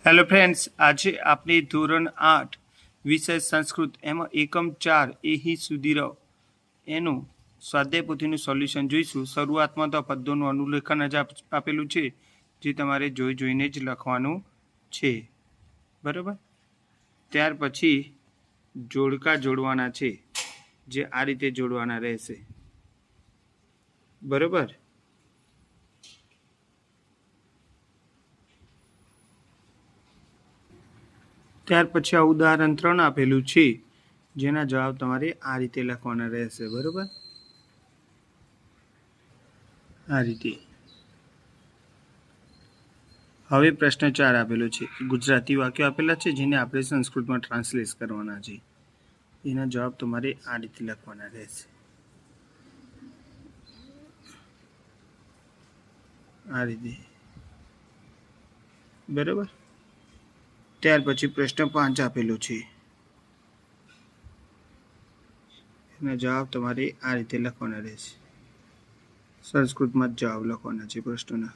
Hello friends, आज आपने ધોરણ 8 વિષય સંસ્કૃત એમાં એકમ 4 એ હી સુધી રહો એનું સ્વાધ્યાય પોથીનું સોલ્યુશન જોઈશું। શરૂઆતમાં તો પદોનું અનુલેખન જ આપેલું છે, જે તમારે જોઈને જ લખવાનું છે, બરાબર। ત્યાર પછી જોડકા જોડવાના છે, જે આ રીતે જોડવાના રહેશે, બરાબર। ત્યાર પછી આ ઉદાહરણ 3 આપેલું છે, જેના જવાબ તમારે આ રીતે લખવાના રહેશે, બરાબર। આ રીતે હવે પ્રશ્ન 4 આપેલો છે, ગુજરાતી વાક્યો આપેલા છે, જેને આપણે સંસ્કૃતમાં ટ્રાન્સલેટ કરવાના છે। એના જવાબ તમારે આ રીતે લખવાના રહેશે, આ રીતે, બરાબર। ત્યાર પછી પ્રશ્ન 5 આપેલો છે, એના જવાબ તમારે આ રીતે લખવાના રહેશે, સંસ્કૃતમાં જ જવાબ લખવાના છે પ્રશ્નના।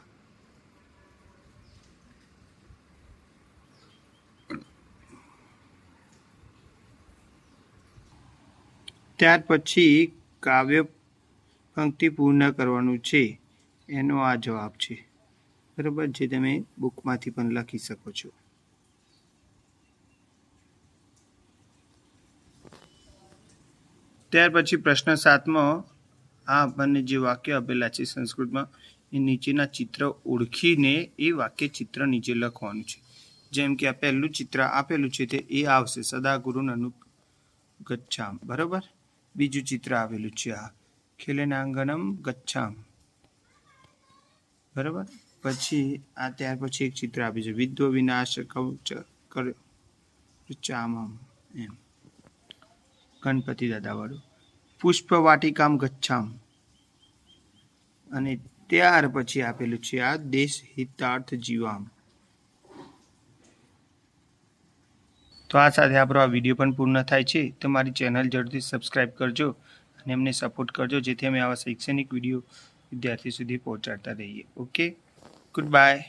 ત્યાર પછી કાવ્ય પંક્તિ પૂર્ણ કરવાનું છે, એનો આ જવાબ છે, બરાબર, જે તમે બુકમાંથી પણ લખી શકો છો। ત્યાર પછી પ્રશ્ન 7માં આ આપણને જે વાક્ય આપેલા છે સંસ્કૃતમાં, એ નીચેના ચિત્ર ઓળખીને એ વાક્ય ચિત્ર નીચે લખવાનું છે। જેમ કે આ પહેલું ચિત્ર આપેલું છે તે એ આવશે, સદા ગુરુન અનુગચ્છામ, બરાબર। બીજું ચિત્ર આવેલું છે આ ખેલનાંગનમ ગચ્છામ, બરાબર। પછી આ ત્યાર પછી એક ચિત્ર આપ્યું છે વિદ્વ વિનાશ ચામમ, એમ ગણપતિ દાદા વાળું, પુષ્પ વાટિકામ ગચ્છામ, અને ત્યાર પછી આપેલું છે આ દેશ હિતાર્થ જીવામ। તો આ સાથે આપણો આ વિડીયો પણ પૂર્ણ થાય છે। તમારી ચેનલ જલ્દી સબસ્ક્રાઇબ કરજો અને અમને સપોર્ટ કરજો, જેથી અમે આવા શૈક્ષણિક વિડીયો વિદ્યાર્થી સુધી પહોંચાડતા રહીએ। Okay, good bye.